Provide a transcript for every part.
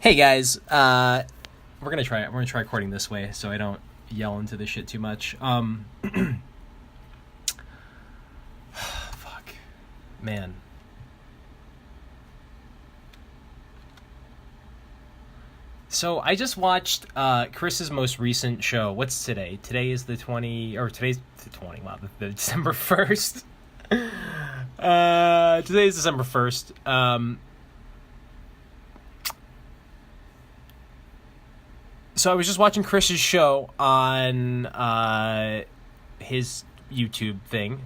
Hey guys, we're gonna try recording this way so I don't yell into this shit too much. Fuck, man. So I just watched Chris's most recent show. What's today? Today is today's the 20. Wow, the December 1st. Today is December 1st. So I was just watching Chris's show on his YouTube thing.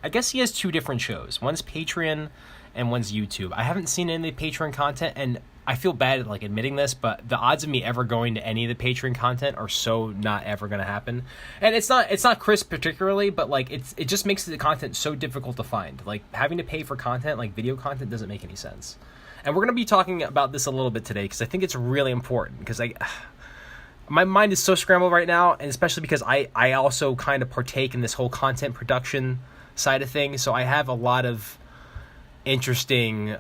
I guess he has two different shows. One's Patreon and one's YouTube. I haven't seen any of the Patreon content, and I feel bad like admitting this, but the odds of me ever going to any of the Patreon content are so not ever going to happen. And it's not Chris particularly, but like it just makes the content so difficult to find. Like having to pay for content, like video content, doesn't make any sense. And we're going to be talking about this a little bit today because I think it's really important because my mind is so scrambled right now, and especially because I also kind of partake in this whole content production side of things, so I have a lot of interesting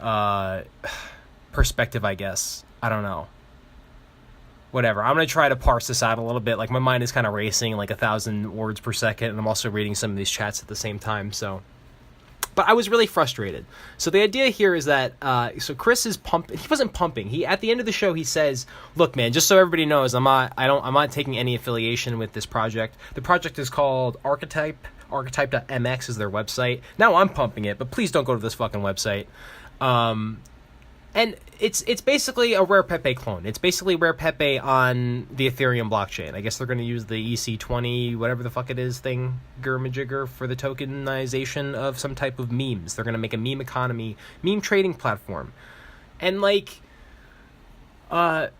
perspective, I guess. I don't know. Whatever. I'm going to try to parse this out a little bit. Like, my mind is kind of racing like 1,000 words per second, and I'm also reading some of these chats at the same time, so... But I was really frustrated. So the idea here is that, so Chris is pumping. He wasn't pumping. He, at the end of the show, he says, look, man, just so everybody knows, I'm not taking any affiliation with this project. The project is called Archetype. Archetype.mx is their website. Now I'm pumping it, but please don't go to this fucking website. And it's basically a Rare Pepe clone. It's basically Rare Pepe on the Ethereum blockchain. I guess they're going to use the EC20, whatever the fuck it is, thing, gurmajigger, for the tokenization of some type of memes. They're going to make a meme economy, meme trading platform. And like Pepe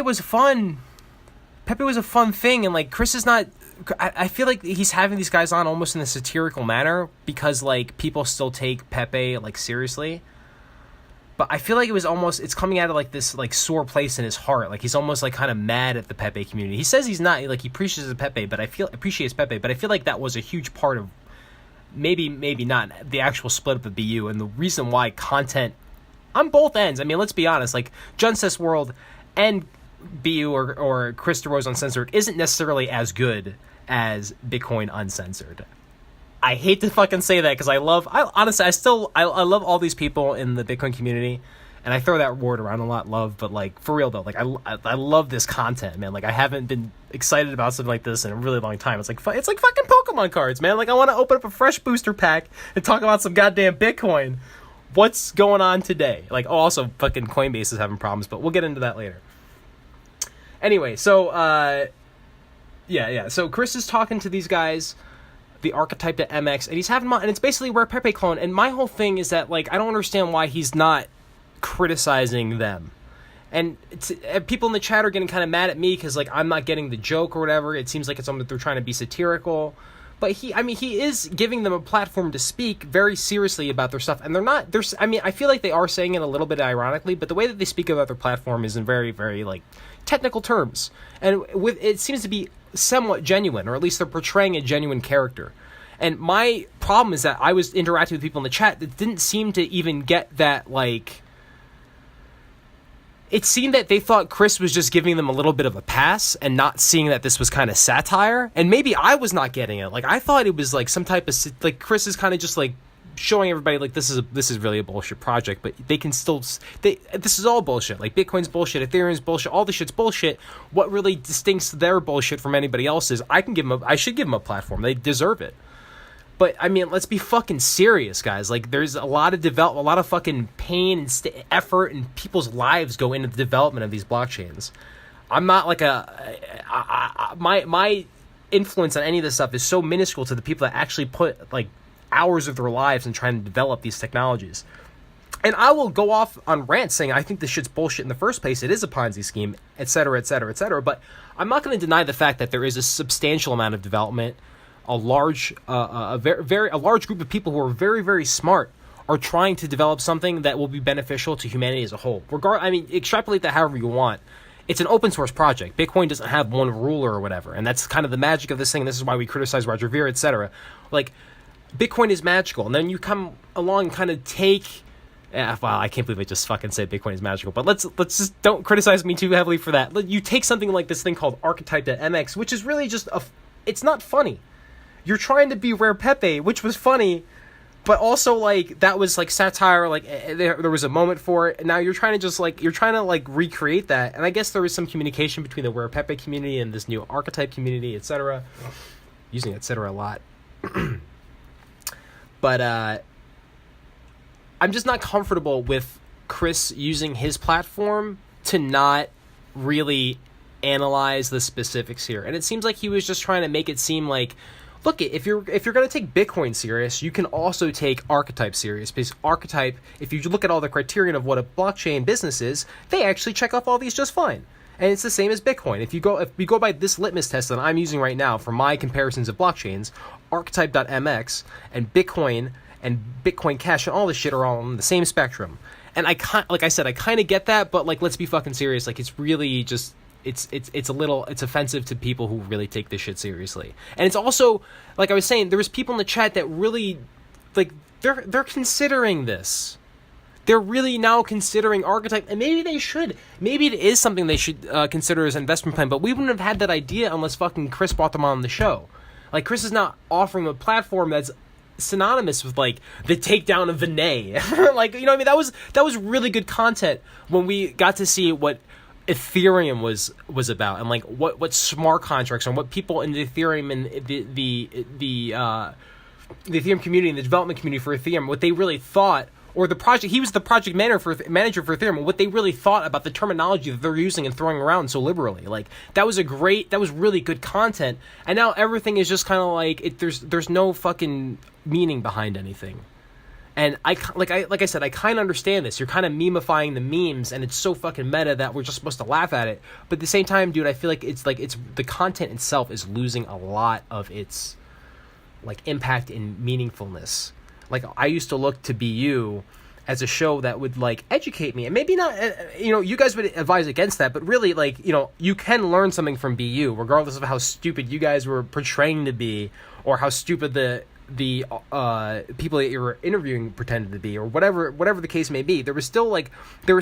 was fun. Pepe was a fun thing, and like Chris is not... I feel like he's having these guys on almost in a satirical manner because like people still take Pepe like seriously. But I feel like it's coming out of like this like sore place in his heart. Like he's almost like kind of mad at the Pepe community. He says he's not, like he appreciates Pepe, but I feel like that was a huge part of maybe not the actual split up of BU and the reason why content on both ends. I mean, let's be honest, like Justice World and BU or Chris DeRose Uncensored isn't necessarily as good as Bitcoin Uncensored. I hate to fucking say that because I love all these people in the Bitcoin community, and I throw that word around a lot, love, but like for real though, like I love this content, man. Like I haven't been excited about something like this in a really long time. It's like fucking Pokemon cards, man. Like I want to open up a fresh booster pack and talk about some goddamn Bitcoin. What's going on today? Like, oh, also fucking Coinbase is having problems, but we'll get into that later. Anyway, so so Chris is talking to these guys, the Archetype.mx, and he's having them on, and it's basically Rare Pepe clone. And my whole thing is that, like, I don't understand why he's not criticizing them. And people in the chat are getting kind of mad at me because, like, I'm not getting the joke or whatever. It seems like it's something that they're trying to be satirical. But he is giving them a platform to speak very seriously about their stuff. And I feel like they are saying it a little bit ironically, but the way that they speak about their platform is in very, very, like, technical terms. And it seems to be somewhat genuine, or at least they're portraying a genuine character. And my problem is that I was interacting with people in the chat that didn't seem to even get that, like... It seemed that they thought Chris was just giving them a little bit of a pass and not seeing that this was kind of satire. And maybe I was not getting it. Like, I thought it was like some type of... Like, Chris is kind of just like showing everybody like this is really a bullshit project, but they can still... This is all bullshit. Like, Bitcoin's bullshit, Ethereum's bullshit, all this shit's bullshit. What really distincts their bullshit from anybody else's, I should give them a platform. They deserve it. But, I mean, let's be fucking serious, guys. Like, there's a lot of fucking pain and effort and people's lives go into the development of these blockchains. I'm not like my influence on any of this stuff is so minuscule to the people that actually put, like, hours of their lives in trying to develop these technologies. And I will go off on rants saying I think this shit's bullshit in the first place. It is a Ponzi scheme, etc., etc., etc. But I'm not going to deny the fact that there is a substantial amount of development. A large group of people who are very, very smart are trying to develop something that will be beneficial to humanity as a whole. Extrapolate that however you want. It's an open source project. Bitcoin doesn't have one ruler or whatever, and that's kind of the magic of this thing. This is why we criticize Roger Ver, etc. Like, Bitcoin is magical, and then you come along and kind of take Wow, I can't believe I just fucking said Bitcoin is magical. But let's just don't criticize me too heavily for that. You take something like this thing called Archetype.mx, which is really just it's not funny. You're trying to be Rare Pepe, which was funny, but also like that was like satire. Like there was a moment for it, and now you're trying to recreate that. And I guess there was some communication between the Rare Pepe community and this new Archetype community, etc. Using etc. a lot, but I'm just not comfortable with Chris using his platform to not really analyze the specifics here. And it seems like he was just trying to make it seem like, look, if you're going to take Bitcoin serious, you can also take Archetype serious, because Archetype, if you look at all the criterion of what a blockchain business is, they actually check off all these just fine. And it's the same as Bitcoin. If we go by this litmus test that I'm using right now for my comparisons of blockchains, Archetype.mx and Bitcoin Cash and all this shit are all on the same spectrum. And like I said, I kind of get that, but like, let's be fucking serious. Like, it's really just, it's offensive to people who really take this shit seriously. And it's also, like I was saying, there was people in the chat that really, like, they're considering this. They're really now considering Archetype, and maybe they should. Maybe it is something they should consider as an investment plan, but we wouldn't have had that idea unless fucking Chris brought them on the show. Like, Chris is not offering a platform that's synonymous with like the takedown of Vinay. Like, you know what I mean? That was really good content when we got to see what Ethereum was about, and like what smart contracts and what people in the Ethereum and the Ethereum community and the development community for Ethereum, what they really thought, or the project, he was the project manager for Ethereum, and what they really thought about the terminology that they're using and throwing around so liberally. Like, that was really good content. And now everything is just kind of like, there's no fucking meaning behind anything. And I said, I kind of understand this. You're kind of memifying the memes, and it's so fucking meta that we're just supposed to laugh at it. But at the same time, dude, I feel like it's the content itself is losing a lot of its like impact and meaningfulness. Like, I used to look to BU as a show that would like educate me, and maybe not, you guys would advise against that, but really, like, you can learn something from BU regardless of how stupid you guys were portraying to be, or how stupid the people that you were interviewing pretended to be, or whatever the case may be. There was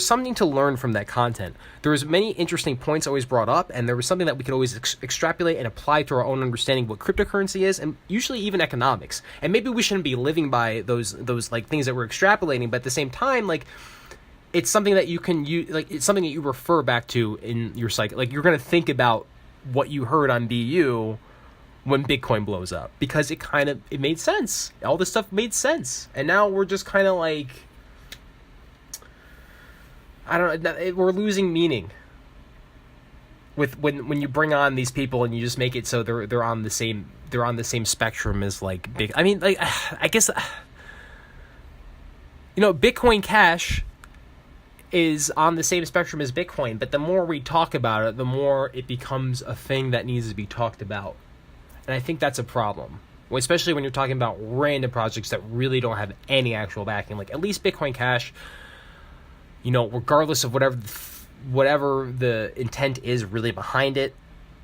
something to learn from that content. There was many interesting points always brought up, and there was something that we could always extrapolate and apply to our own understanding of what cryptocurrency is, and usually even economics. And maybe we shouldn't be living by those like things that we're extrapolating, but at the same time, like, it's something that you can use, like, it's something that you refer back to in your psyche. Like, you're going to think about what you heard on BU when Bitcoin blows up, because it made sense. All this stuff made sense. And now we're just kind of like, I don't know, we're losing meaning with when you bring on these people and you just make it so they're on the same spectrum as like big. I mean, like, I guess, Bitcoin Cash is on the same spectrum as Bitcoin, but the more we talk about it, the more it becomes a thing that needs to be talked about. And I think that's a problem, especially when you're talking about random projects that really don't have any actual backing. Like, at least Bitcoin Cash, regardless of whatever the intent is really behind it,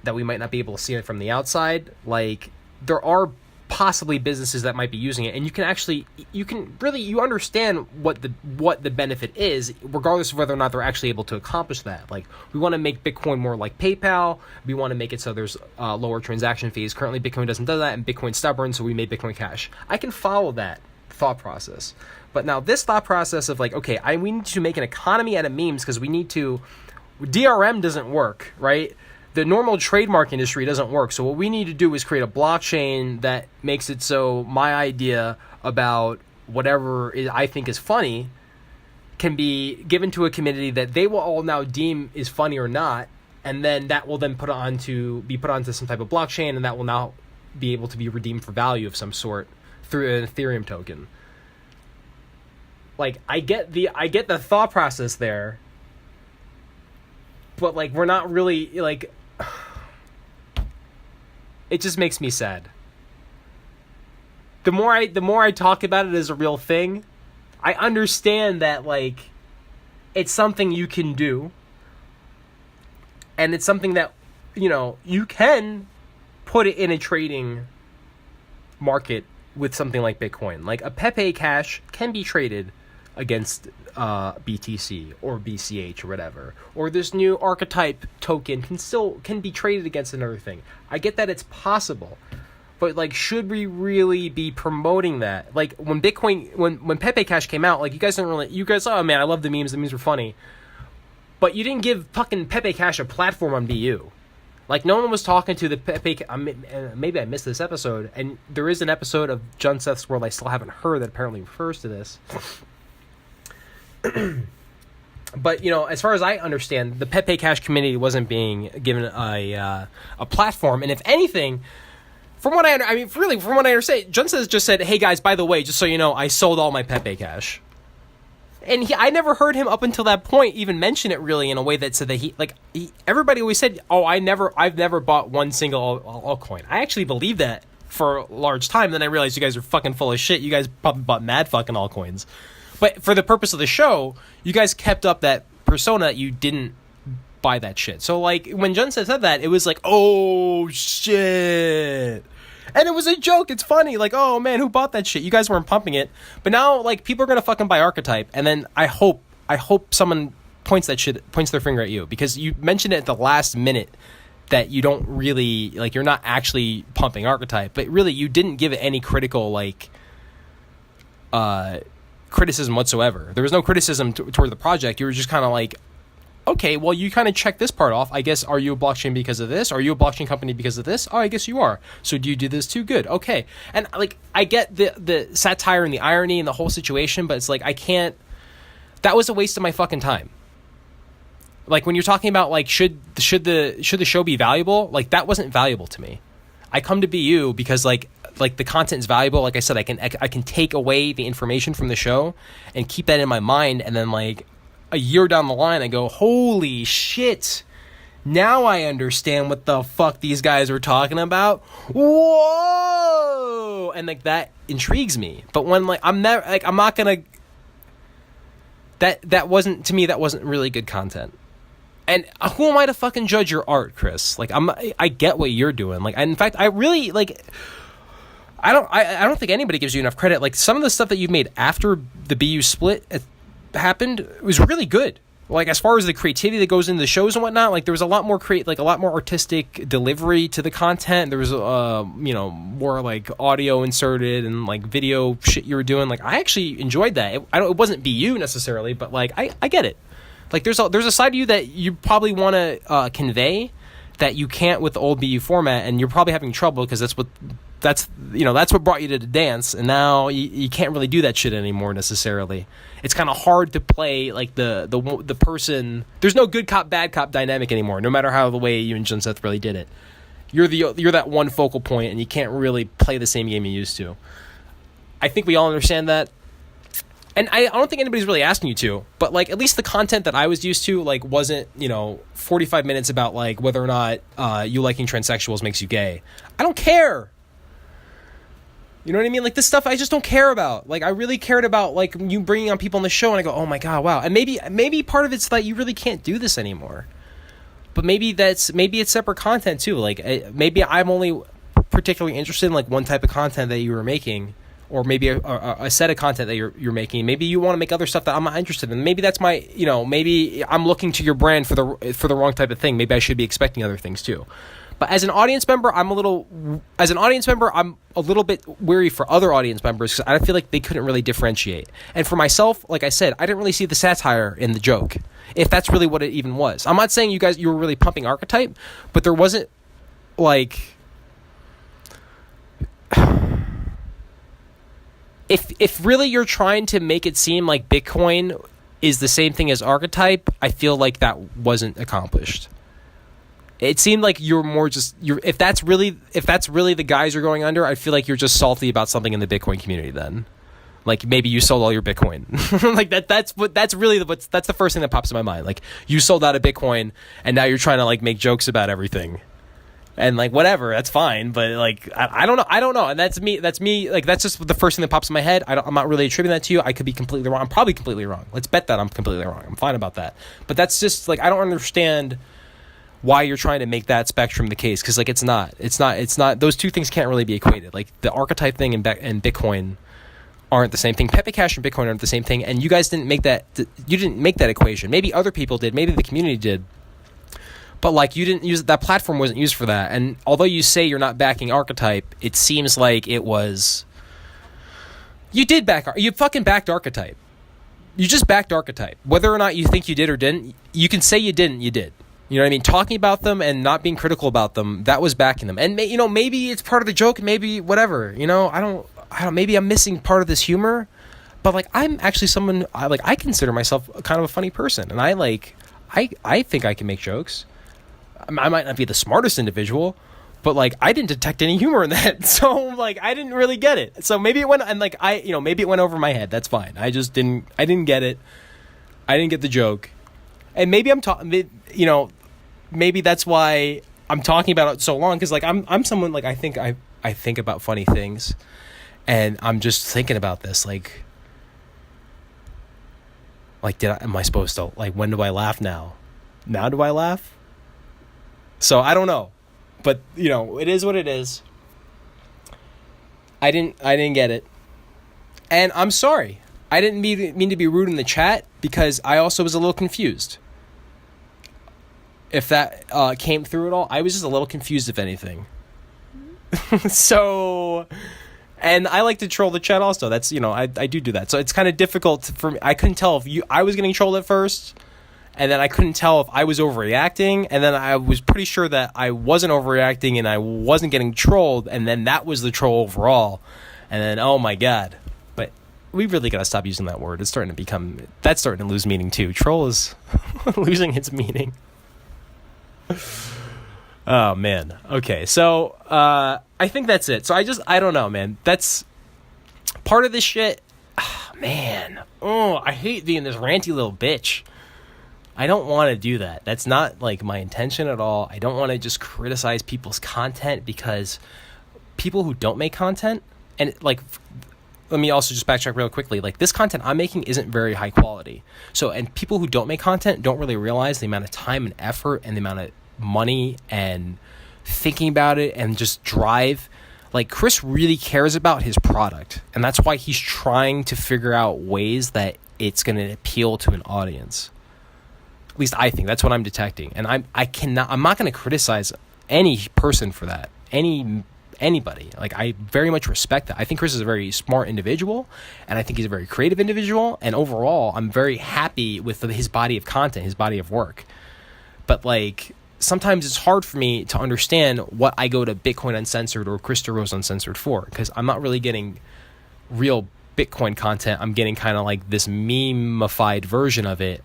that we might not be able to see it from the outside, like, there are possibly businesses that might be using it, and you understand what the benefit is, regardless of whether or not they're actually able to accomplish that. Like, we want to make Bitcoin more like PayPal. We want to make it so there's lower transaction fees. Currently, Bitcoin doesn't do that, and Bitcoin's stubborn, so we made Bitcoin Cash. I can follow that thought process. But now this thought process of like, okay, we need to make an economy out of memes because we need to, DRM doesn't work, right? The normal trademark industry doesn't work. So what we need to do is create a blockchain that makes it so my idea about whatever I think is funny can be given to a community that they will all now deem is funny or not, and then that will then be put onto some type of blockchain, and that will now be able to be redeemed for value of some sort through an Ethereum token. Like, I get the thought process there, but like, we're not really like. It just makes me sad. The more I talk about it as a real thing, I understand that, like, it's something you can do, and it's something that, you can put it in a trading market with something like Bitcoin. Like, a PepeCash can be traded against BTC or BCH or whatever, or this new Archetype token can be traded against another thing. I get that it's possible, but like, should we really be promoting that? Like when Bitcoin, when PepeCash came out, like you guys, oh man, I love the memes were funny, but you didn't give fucking PepeCash a platform on BU. Like, no one was talking to the Pepe. Maybe I missed this episode, and there is an episode of John Seth's World I still haven't heard that apparently refers to this. But, you know, as far as I understand, the PepeCash community wasn't being given a platform, and if anything, from what I understand, John Seth just said, "Hey guys, by the way, just so you know, I sold all my PepeCash." And I never heard him up until that point even mention it really in a way that said that everybody always said, "Oh, I've never bought one single altcoin." I actually believed that for a large time. Then I realized you guys are fucking full of shit. You guys probably bought mad fucking altcoins. But for the purpose of the show, you guys kept up that persona that you didn't buy that shit. So like when John said that, it was like, "Oh shit." And it was a joke. It's funny. Like, oh man, who bought that shit? You guys weren't pumping it. But now, like, people are gonna fucking buy Archetype, and then I hope someone points their finger at you, because you mentioned it at the last minute that you don't really, like, you're not actually pumping Archetype, but really you didn't give it any critical criticism whatsoever. There was no criticism toward the project. You were just kind of like, okay, well, you kind of check this part off. I guess, are you a blockchain because of this? Are you a blockchain company because of this? Oh, I guess you are. So do you do this too? Good. Okay. And like, I get the satire and the irony and the whole situation, but it's like, I can't, that was a waste of my fucking time. Like when you're talking about like, should the show be valuable? Like that wasn't valuable to me. I come to BU because like the content is valuable. Like I said, I can take away the information from the show and keep that in my mind. And then like, a year down the line, I go, holy shit, now I understand what the fuck these guys were talking about. Whoa! And like that intrigues me. But when like I'm not gonna, that wasn't, to me, that wasn't really good content. And who am I to fucking judge your art, Chris? Like I get what you're doing. Like, in fact, I really like, I don't think anybody gives you enough credit. Like some of the stuff that you've made after the BU split happened was really good. Like as far as the creativity that goes into the shows and whatnot, like there was a lot more a lot more artistic delivery to the content. There was more like audio inserted and like video shit you were doing. Like I actually enjoyed that. It wasn't BU necessarily, but like I get it. Like there's a side of you that you probably want to convey that you can't with the old BU format, and you're probably having trouble because that's what brought you to the dance, and now you can't really do that shit anymore necessarily. It's kind of hard to play like the person. There's no good cop bad cop dynamic anymore, no matter how the way you and John Seth really did it. You're that one focal point, and you can't really play the same game you used to. I think we all understand that. And I don't think anybody's really asking you to, but like at least the content that I was used to like wasn't 45 minutes about like whether or not you liking transsexuals makes you gay. I don't care. You know what I mean? Like this stuff I just don't care about. Like I really cared about like you bringing on people on the show, and I go, oh my god, wow. And maybe part of it's that you really can't do this anymore. But maybe it's separate content too. Like maybe I'm only particularly interested in like one type of content that you were making. Or maybe a set of content that you're making. Maybe you want to make other stuff that I'm not interested in. Maybe that's my, maybe I'm looking to your brand for the wrong type of thing. Maybe I should be expecting other things too. But as an audience member, I'm a little bit weary for other audience members because I feel like they couldn't really differentiate. And for myself, like I said, I didn't really see the satire in the joke, if that's really what it even was. I'm not saying you were really pumping Archetype, but there wasn't like. If really you're trying to make it seem like Bitcoin is the same thing as Archetype, I feel like that wasn't accomplished. It seemed like you're more just if that's really the guys you're going under, I feel like you're just salty about something in the Bitcoin community then. Like maybe you sold all your Bitcoin. Like that's the first thing that pops in my mind. Like you sold out of Bitcoin and now you're trying to like make jokes about everything. And like whatever, that's fine, but like I don't know, and that's me. Like that's just the first thing that pops in my head. I'm not really attributing that to you. I could be completely wrong. I'm probably completely wrong. Let's bet that I'm completely wrong. I'm fine about that. But that's just like I don't understand why you're trying to make that spectrum the case, because like it's not. Those two things can't really be equated. Like the Archetype thing and Bitcoin aren't the same thing. PepeCash and Bitcoin aren't the same thing, and you guys didn't make that. You didn't make that equation. Maybe other people did. Maybe the community did. But like you didn't use that platform wasn't used for that. And although you say you're not backing Archetype, it seems like it was. You did back. You fucking backed Archetype. You just backed Archetype. Whether or not you think you did or didn't, you can say you didn't. You did. You know what I mean? Talking about them and not being critical about them, that was backing them. And maybe it's part of the joke. Maybe whatever. I don't. Maybe I'm missing part of this humor. But like I'm actually someone I consider myself kind of a funny person, and I think I can make jokes. I might not be the smartest individual, but like I didn't detect any humor in that, so like I didn't really get it. So maybe it went maybe it went over my head. That's fine. I didn't get it. I didn't get the joke, and maybe I'm talking. Maybe that's why I'm talking about it so long, because like I'm someone like I think about funny things, and I'm just thinking about this like am I supposed to when do I laugh now? Now do I laugh? So I don't know, but it is what it is. I didn't get it, and I'm sorry. I didn't mean to be rude in the chat, because I also was a little confused. If that came through at all, I was just a little confused, if anything. So, and I like to troll the chat also. That's I do that. So it's kind of difficult for me. I couldn't tell if I was getting trolled at first. And then I couldn't tell if I was overreacting. And then I was pretty sure that I wasn't overreacting and I wasn't getting trolled. And then that was the troll overall. And then, oh my God. But we really got to stop using that word. That's starting to lose meaning too. Troll is losing its meaning. Oh man. Okay. So I think that's it. So I don't know, man. That's part of this shit. Oh, man. Oh, I hate being this ranty little bitch. I don't want to do that. That's not like my intention at all. I don't want to just criticize people's content, because people who don't make content, and like, let me also just backtrack real quickly. Like, this content I'm making isn't very high quality. So, and people who don't make content don't really realize the amount of time and effort and the amount of money and thinking about it and just drive. Like, Chris really cares about his product, and that's why he's trying to figure out ways that it's going to appeal to an audience. At least I think that's what I'm detecting, and I'm not going to criticize any person for that. Anybody. Like, I very much respect that. I think Chris is a very smart individual, and I think he's a very creative individual, and overall, I'm very happy with his body of content, his body of work. But like, sometimes it's hard for me to understand what I go to Bitcoin Uncensored or Chris DeRose Uncensored for, because I'm not really getting real Bitcoin content. I'm getting kind of like this meme-ified version of it.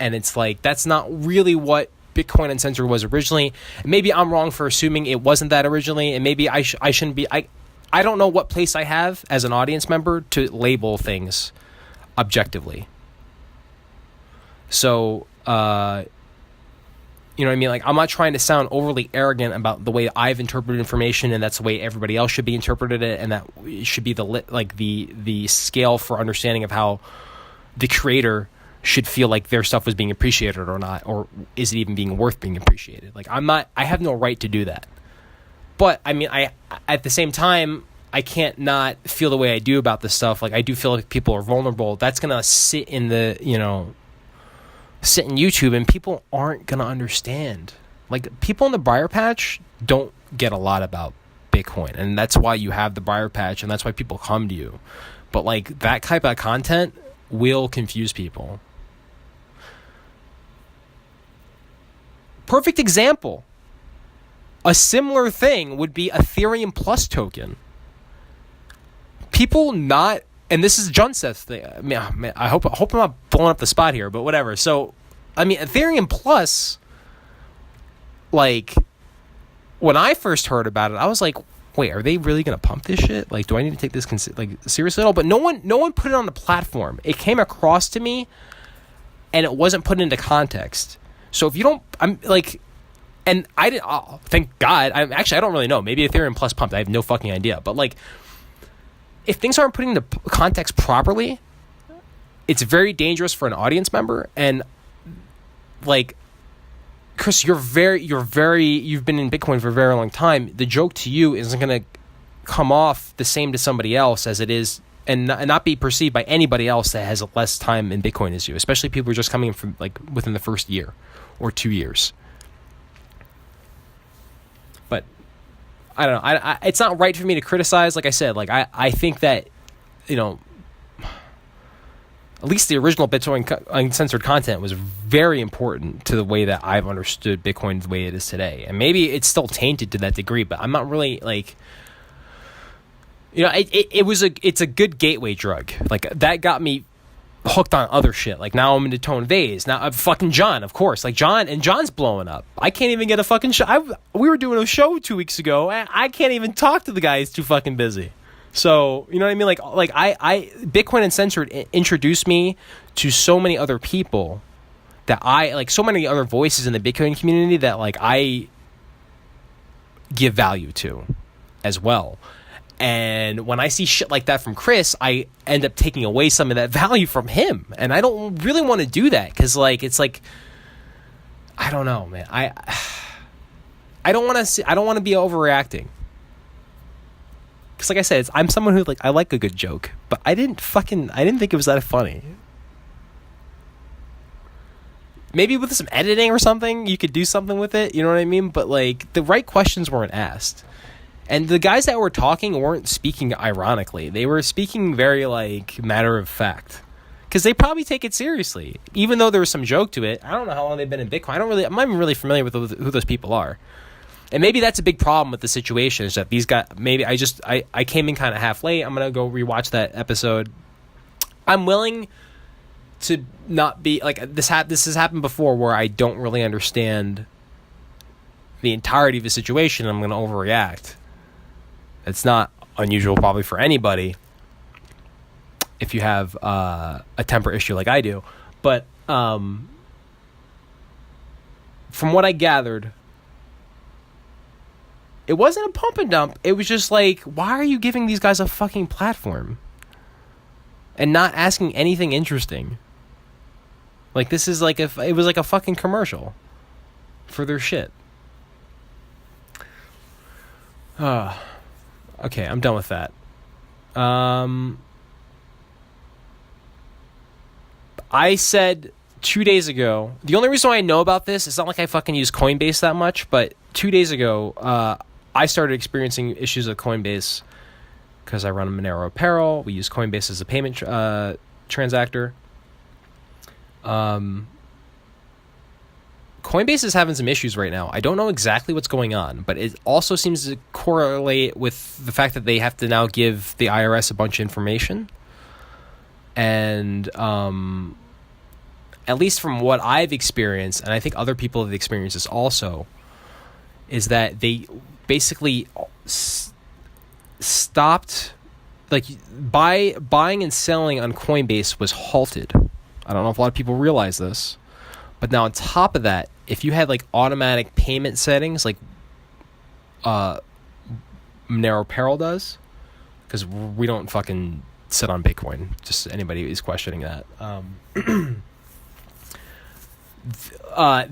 And it's like, that's not really what Bitcoin Uncensored was originally. Maybe I'm wrong for assuming it wasn't that originally, and maybe I shouldn't be. I don't know what place I have as an audience member to label things objectively. So, you know what I mean? Like, I'm not trying to sound overly arrogant about the way I've interpreted information, and that's the way everybody else should be interpreted it, and that should be the scale for understanding of how the creator should feel like their stuff was being appreciated or not, or is it even being worth being appreciated. Like, I have no right to do that. But I mean, at the same time, I can't not feel the way I do about this stuff. Like, I do feel like people are vulnerable. That's gonna sit in YouTube, and people aren't gonna understand. Like, people in the Briar Patch don't get a lot about Bitcoin, and that's why you have the Briar Patch, and that's why people come to you. But like, that type of content will confuse people. Perfect example. A similar thing would be Ethereum Plus token. People not, and this is John Seth's thing. I mean, I hope I'm not blowing up the spot here, but whatever. So, I mean, Ethereum Plus, like, when I first heard about it, I was like, wait, are they really going to pump this shit? Like, do I need to take this seriously at all? But no one put it on the platform. It came across to me, and it wasn't put into context. So if you don't, I'm like, and I didn't, oh, thank God. I don't really know. Maybe Ethereum Plus pumped. I have no fucking idea. But like, if things aren't put into context properly, it's very dangerous for an audience member. And like, Chris, you've been in Bitcoin for a very long time. The joke to you isn't going to come off the same to somebody else as it is and not be perceived by anybody else that has less time in Bitcoin as you, especially people who are just coming in from like within the first year or 2 years. But I don't know. It's not right for me to criticize. Like I said, like I think that, you know, at least the original Bitcoin Uncensored content was very important to the way that I've understood Bitcoin the way it is today. And maybe it's still tainted to that degree, but I'm not really like, you know, it's a good gateway drug. Like that got me hooked on other shit. Like now I'm into Tone Vase. Now I'm fucking John, of course. Like John's blowing up. I can't even get a fucking show. We were doing a show 2 weeks ago. I can't even talk to the guy. He's too fucking busy. So, you know what I mean? Like I Bitcoin Uncensored introduced me to so many other people that so many other voices in the Bitcoin community that like I give value to as well. And when I see shit like that from Chris, I end up taking away some of that value from him. And I don't really want to do that because like, it's like, I don't know, man. I don't want to be overreacting. Because like I said, I'm someone who like I like a good joke, but I didn't think it was that funny. Maybe with some editing or something, you could do something with it. You know what I mean? But like the right questions weren't asked, and the guys that were talking weren't speaking ironically. They were speaking very like matter of fact, because they probably take it seriously, even though there was some joke to it. I don't know how long they've been in Bitcoin. I'm not even really familiar with who those people are. And maybe that's a big problem with the situation is that these guys, maybe I came in kind of half late. I'm going to go rewatch that episode. I'm willing to not be like this has happened before where I don't really understand the entirety of the situation. I'm going to overreact. It's not unusual probably for anybody if you have a temper issue like I do. But from what I gathered, it wasn't a pump and dump. It was just like, why are you giving these guys a fucking platform and not asking anything interesting? Like this is like it was like a fucking commercial for their shit. Okay, I'm done with that. I said 2 days ago, the only reason why I know about this, it's not like I fucking use Coinbase that much, but 2 days ago, I started experiencing issues with Coinbase because I run a Monero Apparel. We use Coinbase as a payment transactor. Coinbase is having some issues right now. I don't know exactly what's going on, but it also seems to correlate with the fact that they have to now give the IRS a bunch of information. And at least from what I've experienced, and I think other people have experienced this also, is that they basically stopped, like buying and selling on Coinbase was halted. I don't know if a lot of people realize this, but now on top of that, if you had like automatic payment settings like Monero Apparel does, because we don't fucking sit on Bitcoin, just anybody is questioning that.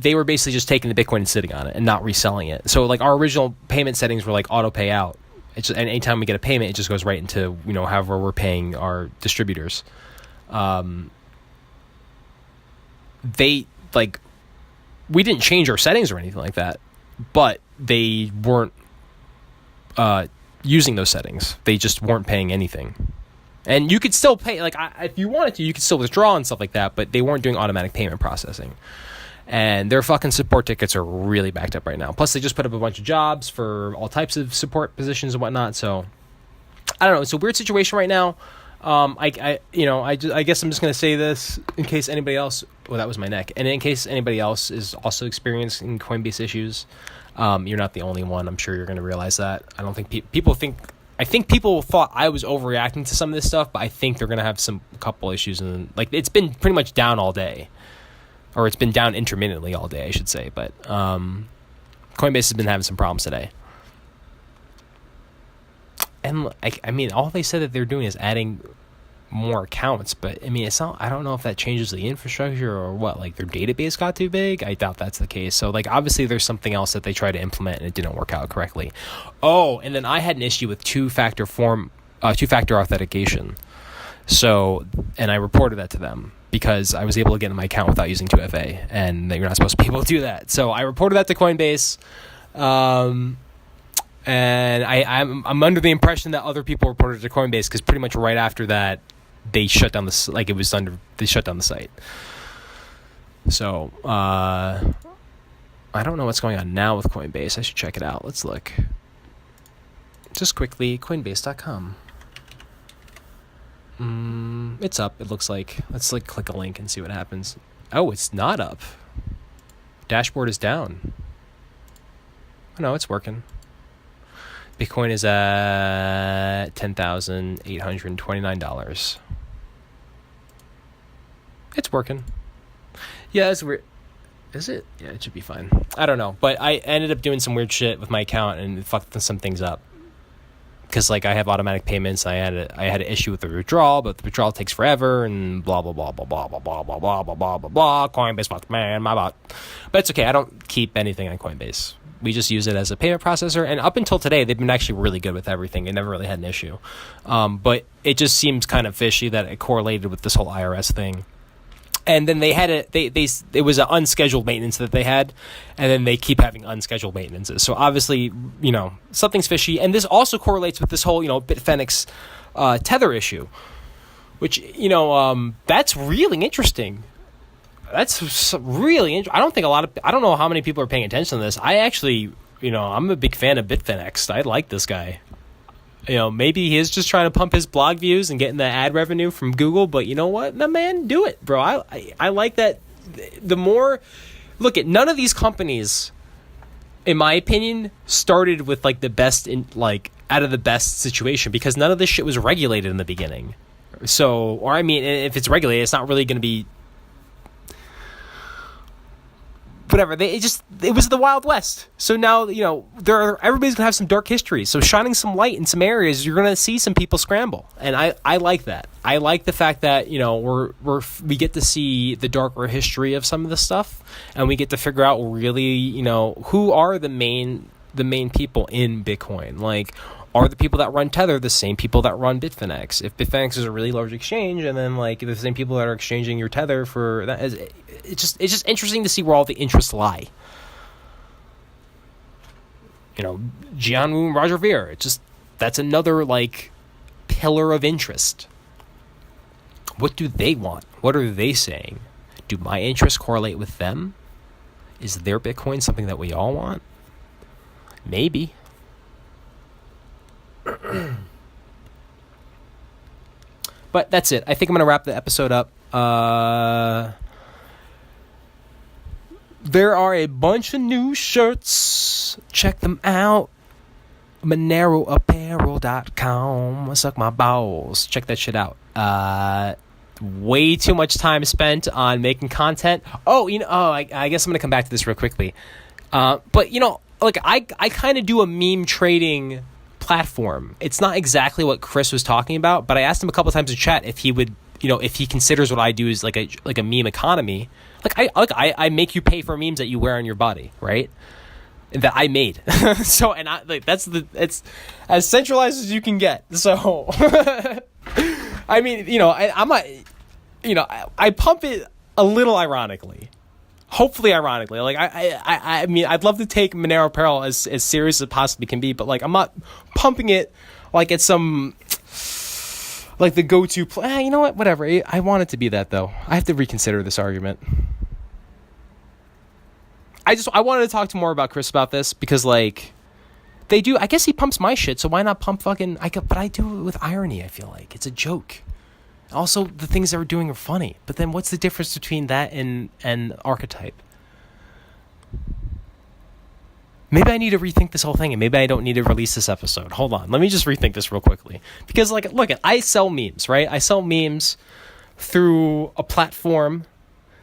They were basically just taking the Bitcoin and sitting on it and not reselling it. So like our original payment settings were like auto pay out. It's just, and anytime we get a payment, it just goes right into, you know, however we're paying our distributors. They like, we didn't change our settings or anything like that, but they weren't using those settings. They just weren't paying anything. And you could still pay, like, if you wanted to, you could still withdraw and stuff like that, but they weren't doing automatic payment processing. And their fucking support tickets are really backed up right now. Plus, they just put up a bunch of jobs for all types of support positions and whatnot. So, I don't know. It's a weird situation right now. I guess I'm just going to say this in case anybody else, well, that was my neck. And in case anybody else is also experiencing Coinbase issues, you're not the only one. I'm sure you're going to realize that. I don't think people think... I think people thought I was overreacting to some of this stuff, but I think they're going to have a couple issues. And like, it's been pretty much down all day, or it's been down intermittently all day, I should say. But Coinbase has been having some problems today. And I mean, all they said that they're doing is adding more accounts, but I mean, it's not, I don't know if that changes the infrastructure or what, like their database got too big. I doubt that's the case. So like, obviously there's something else that they tried to implement and it didn't work out correctly. Oh, and then I had an issue with two-factor authentication. So, and I reported that to them because I was able to get in my account without using 2FA, and that you're not supposed to be able to do that. So I reported that to Coinbase, and I'm under the impression that other people reported to Coinbase because pretty much right after that they shut down they shut down the site. So I don't know what's going on now with Coinbase. I should check it out. Let's look. Just quickly, Coinbase.com. It's up, it looks like. Let's click a link and see what happens. Oh, it's not up. Dashboard is down. Oh, no, it's working. Bitcoin is at $10,829. It's working. Yeah, it's weird. Is it? Yeah, it should be fine. I don't know. But I ended up doing some weird shit with my account and fucked some things up. Because I have automatic payments, I had an issue with the withdrawal, but the withdrawal takes forever, and blah blah blah blah blah blah blah blah blah blah blah blah blah. Coinbase, fuck man, my bot. But it's okay. I don't keep anything on Coinbase. We just use it as a payment processor, and up until today, they've been actually really good with everything. They never really had an issue. But it just seems kind of fishy that it correlated with this whole IRS thing. And then they had it was an unscheduled maintenance that they had, and then they keep having unscheduled maintenances. So obviously, something's fishy. And this also correlates with this whole, Bitfinex tether issue, which, that's really interesting. That's really interesting. I don't know how many people are paying attention to this. I actually, I'm a big fan of Bitfinex. I like this guy. Maybe he is just trying to pump his blog views and getting the ad revenue from Google, but you know what? My man, do it, bro. I like that. The more, look at none of these companies, in my opinion, started with the best out of the best situation because none of this shit was regulated in the beginning. So, if it's regulated, it's not really going to be whatever. It was the Wild West. So now, everybody's gonna have some dark history. So shining some light in some areas, you're gonna see some people scramble. And I like that. I like the fact that, we get to see the darker history of some of the stuff, and we get to figure out really, who are the main people in Bitcoin. Are the people that run Tether the same people that run Bitfinex? If Bitfinex is a really large exchange, and then the same people that are exchanging your Tether for that, it's just interesting to see where all the interests lie. Jianwu and Roger Ver. That's another pillar of interest. What do they want? What are they saying? Do my interests correlate with them? Is their Bitcoin something that we all want? Maybe. But that's it. I think I'm going to wrap the episode up. There are a bunch of new shirts. Check them out. MoneroApparel.com. Suck my balls. Check that shit out. Way too much time spent on making content. I guess I'm going to come back to this real quickly. But, I kind of do a meme trading platform. It's not exactly what Chris was talking about, but I asked him a couple times in chat if he would, if he considers what I do as a meme economy. I make you pay for memes that you wear on your body, right? That I made. So, and it's as centralized as you can get. So, I pump it a little ironically. Hopefully ironically. I'd love to take Monero Apparel as serious as it possibly can be, but I'm not pumping it it's some the go-to play. You know what? Whatever. I want it to be that though. I have to reconsider this argument. I wanted to talk to more about Chris about this because they do. I guess he pumps my shit, so why not pump fucking? But I do it with irony. I feel like it's a joke. Also, the things that we're doing are funny. But then what's the difference between that and Archetype? Maybe I need to rethink this whole thing, and maybe I don't need to release this episode. Hold on. Let me just rethink this real quickly. Because, I sell memes, right? I sell memes through a platform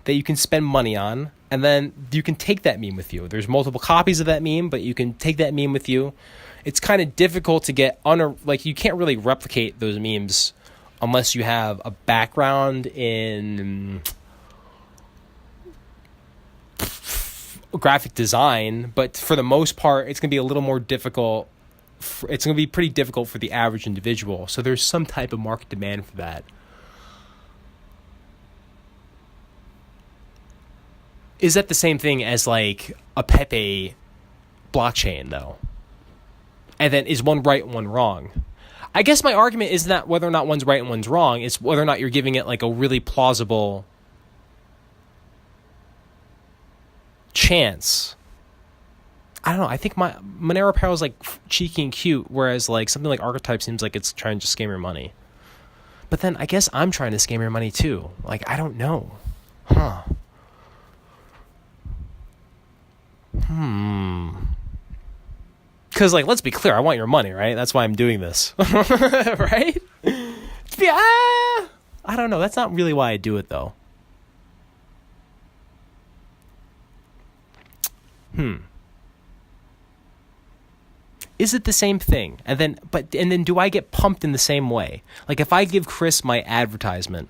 that you can spend money on, and then you can take that meme with you. There's multiple copies of that meme, but you can take that meme with you. It's kind of difficult to get you can't really replicate those memes unless you have a background in graphic design, but for the most part, it's going to be a little more difficult. It's going to be pretty difficult for the average individual. So there's some type of market demand for that. is that the same thing as like a Pepe blockchain though? And then is one right and one wrong? I guess my argument is not whether or not one's right and one's wrong. It's whether or not you're giving it like a really plausible chance. I don't know. I think my Monero Apparel is like cheeky and cute, whereas like something like Archetype seems like it's trying to scam your money. But then I guess I'm trying to scam your money too. Like, I don't know. Huh. Because, like, let's be clear. I want your money, right? That's why I'm doing this. Right? Yeah. I don't know. That's not really why I do it, though. Is it the same thing? And then do I get pumped in the same way? Like if I give Chris my advertisement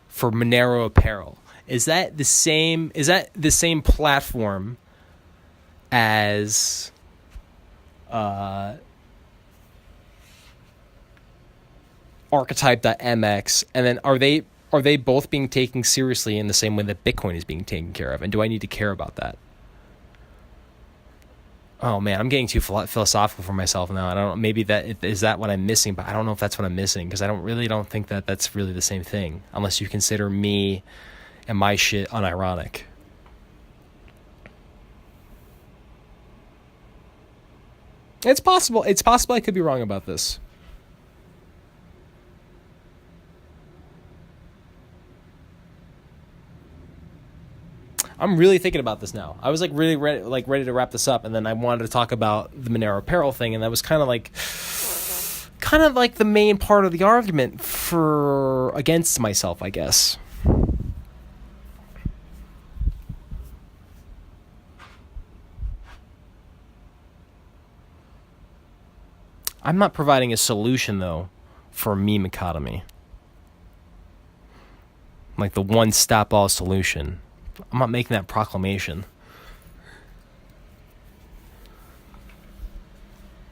for Monero Apparel, is that the same platform as Archetype.mx? And then are they both being taken seriously in the same way that Bitcoin is being taken care of? And do I need to care about that? Oh man, I'm getting too philosophical for myself now. I don't know. Maybe is that what I'm missing, but I don't know if that's what I'm missing because I don't think that that's really the same thing unless you consider me and my shit unironic. It's possible. It's possible I could be wrong about this. I'm really thinking about this now. I was like really ready to wrap this up, and then I wanted to talk about the Monero Apparel thing, and that was kind of like the main part of the argument for against myself, I guess. I'm not providing a solution though for meme economy, like the one-stop-all solution. I'm not making that proclamation.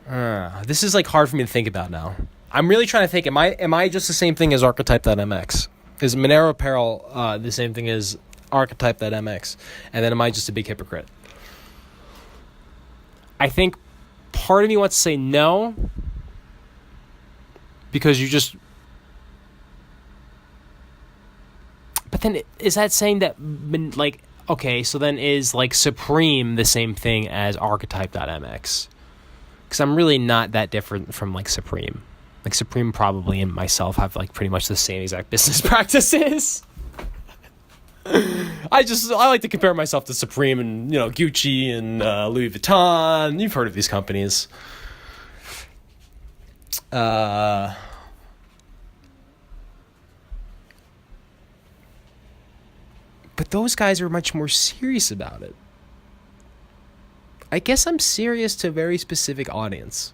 This is like hard for me to think about now. I'm really trying to think. Am I just the same thing as Archetype.mx? Is Monero Apparel the same thing as Archetype.mx? And then am I just a big hypocrite? I think part of me wants to say no, because you just. But then is that saying that, like, okay, so then is, like, Supreme the same thing as Archetype.mx? Because I'm really not that different from, like, Supreme. Like, Supreme probably and myself have, like, pretty much the same exact business practices. I like to compare myself to Supreme and, you know, Gucci and Louis Vuitton. You've heard of these companies. But those guys are much more serious about it. I guess I'm serious to a very specific audience.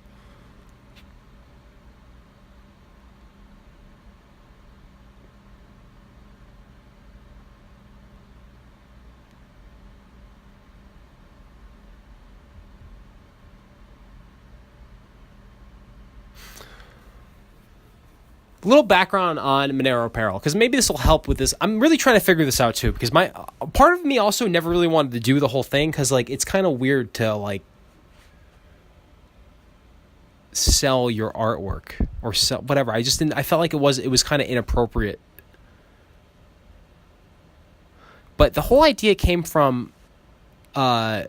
A little background on Monero Apparel, because maybe this will help with this. I'm really trying to figure this out too, because my part of me also never really wanted to do the whole thing, because like it's kind of weird to like sell your artwork or sell whatever. I just didn't. I felt like it was kind of inappropriate. But the whole idea came from, I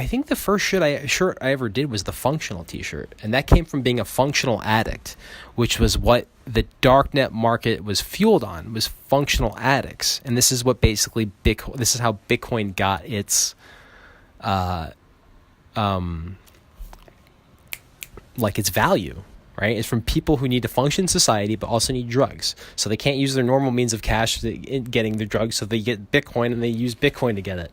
think the first shirt I ever did was the functional t-shirt. And that came from being a functional addict, which was what the darknet market was fueled on, was functional addicts. And this is what basically this is how Bitcoin got its, like its value, right? It's from people who need to function in society, but also need drugs. So they can't use their normal means of cash in getting their drugs. So they get Bitcoin and they use Bitcoin to get it.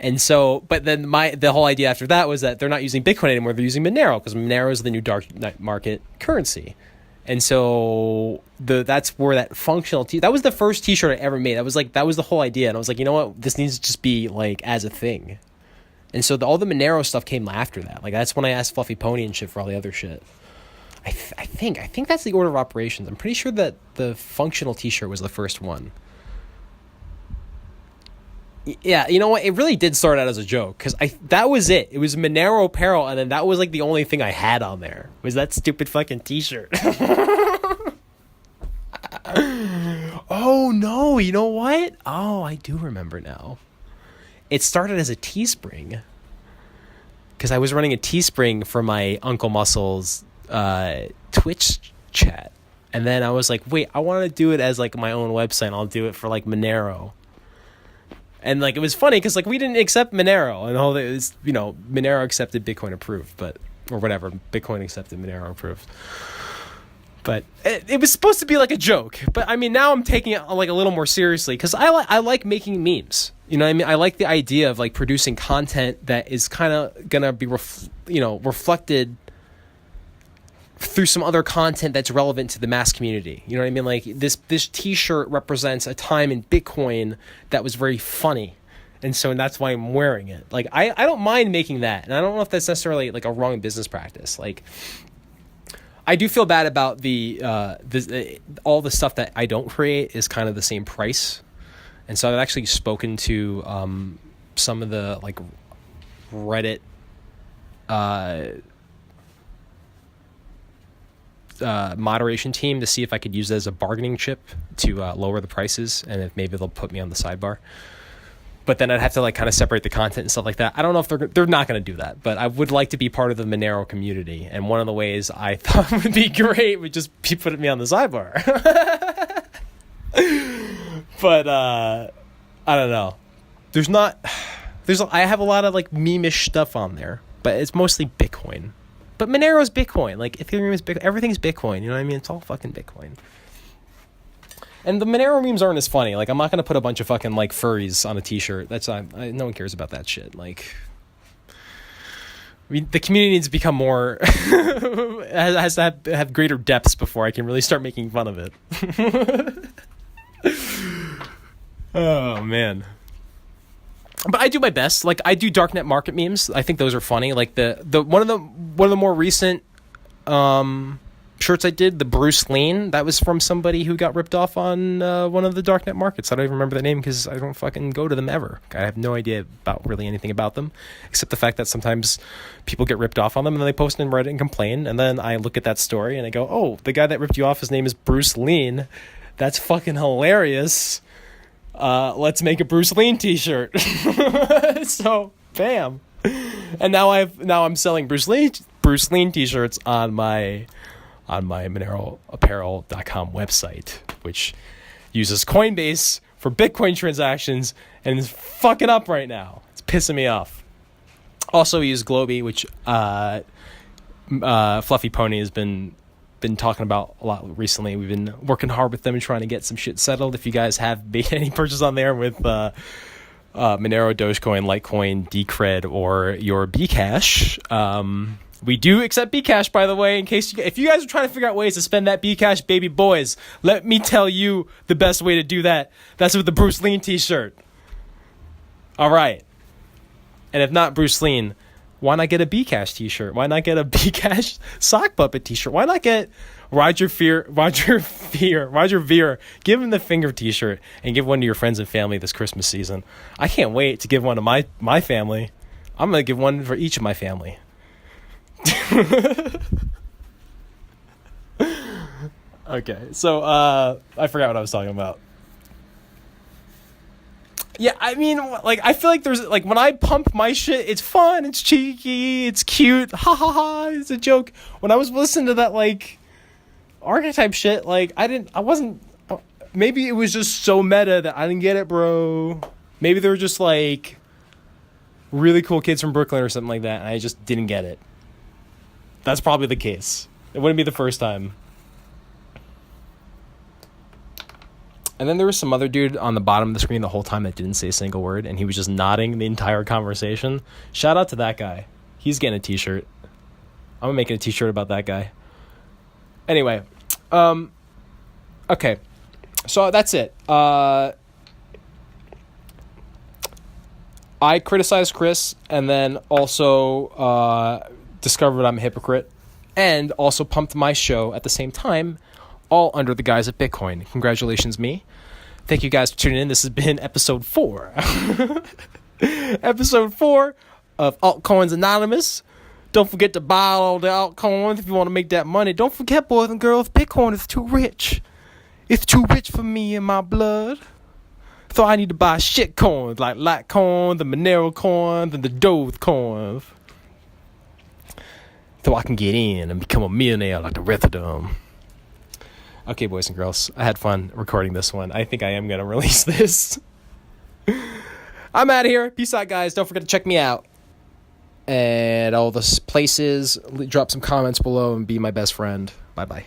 And so, but then the whole idea after that was that they're not using Bitcoin anymore. They're using Monero, because Monero is the new dark market currency. And so that's where that functional that was the first t-shirt I ever made. That was the whole idea. And I was like, you know what? This needs to just be like as a thing. And so all the Monero stuff came after that. Like that's when I asked Fluffy Pony and shit for all the other shit. I think that's the order of operations. I'm pretty sure that the functional t-shirt was the first one. Yeah, you know what? It really did start out as a joke because that was it. It was Monero apparel, and then that was like the only thing I had on there was that stupid fucking T-shirt. Oh no! You know what? Oh, I do remember now. It started as a Teespring because I was running a Teespring for my Uncle Muscle's Twitch chat, and then I was like, wait, I want to do it as like my own website. I'll do it for like Monero. And like it was funny because like we didn't accept Monero, and all it was, you know, Monero accepted, Bitcoin approved, but or whatever, Bitcoin accepted, Monero approved. But it was supposed to be like a joke. But I mean, now I'm taking it like a little more seriously because I like making memes. You know what I mean? I like the idea of like producing content that is kind of gonna be reflected through some other content that's relevant to the mass community. You know what I mean? Like this T-shirt represents a time in Bitcoin that was very funny. And that's why I'm wearing it. Like I don't mind making that. And I don't know if that's necessarily like a wrong business practice. Like I do feel bad about all the stuff that I don't create is kind of the same price. And so I've actually spoken to some of the like Reddit moderation team to see if I could use it as a bargaining chip to lower the prices, and if maybe they'll put me on the sidebar. But then I'd have to like kind of separate the content and stuff like that. I don't know if they're not going to do that, but I would like to be part of the Monero community, and one of the ways I thought would be great would just be putting me on the sidebar. But I don't know. I have a lot of like meme-ish stuff on there, but it's mostly Bitcoin. But Monero's Bitcoin. Like Ethereum is Bitcoin. Everything's Bitcoin. You know what I mean? It's all fucking Bitcoin. And the Monero memes aren't as funny. Like I'm not gonna put a bunch of fucking like furries on a T-shirt. That's not. No one cares about that shit. Like, I mean, the community needs to become more has to have greater depths before I can really start making fun of it. Oh man. But I do my best. Like I do darknet market memes. I think those are funny. Like the one of the more recent shirts I did, the Bruce Lean, that was from somebody who got ripped off on one of the darknet markets. I don't even remember the name because I don't fucking go to them ever. I have no idea about really anything about them, except the fact that sometimes people get ripped off on them and then they post in Reddit and complain, and then I look at that story and I go, oh, the guy that ripped you off, his name is Bruce Lean. That's fucking hilarious. Let's make a Bruce Lean T-shirt. So, bam. And now I'm selling Bruce Lean T-shirts on my MoneroApparel.com website, which uses Coinbase for Bitcoin transactions and is fucking up right now. It's pissing me off. Also, we use Globy, which Fluffy Pony has been talking about a lot recently. We've been working hard with them and trying to get some shit settled. If you guys have made any purchase on there with Monero, Dogecoin, Litecoin, Decred, or your Bcash, we do accept Bcash, by the way, if you guys are trying to figure out ways to spend that Bcash, baby boys, let me tell you the best way to do that. That's with the Bruce Lean T-shirt. All right. And if not Bruce Lean, why not get a Bcash T-shirt? Why not get a Bcash sock puppet T-shirt? Why not get Roger Veer, give him the finger T-shirt and give one to your friends and family this Christmas season. I can't wait to give one to my family. I'm going to give one for each of my family. Okay, so I forgot what I was talking about. Yeah, I mean, like, I feel like there's, like, when I pump my shit, it's fun, it's cheeky, it's cute, ha ha ha, it's a joke. When I was listening to that, like, Archetype shit, like, maybe it was just so meta that I didn't get it, bro. Maybe they were just, like, really cool kids from Brooklyn or something like that, and I just didn't get it. That's probably the case. It wouldn't be the first time. And then there was some other dude on the bottom of the screen the whole time that didn't say a single word, and he was just nodding the entire conversation. Shout out to that guy. He's getting a T-shirt. I'm making a T-shirt about that guy. Anyway, okay. So that's it. I criticized Chris, and then also discovered I'm a hypocrite, and also pumped my show at the same time, all under the guise of Bitcoin. Congratulations, me. Thank you guys for tuning in. This has been episode 4. Episode 4 of Altcoins Anonymous. Don't forget to buy all the altcoins if you want to make that money. Don't forget, boys and girls, Bitcoin is too rich. It's too rich for me and my blood. So I need to buy shit coins like Litecoin, the Monero coins, and the Doge coins. So I can get in and become a millionaire like the rest of them. Okay, boys and girls, I had fun recording this one. I think I am going to release this. I'm out of here. Peace out, guys. Don't forget to check me out at all the places. Drop some comments below and be my best friend. Bye-bye.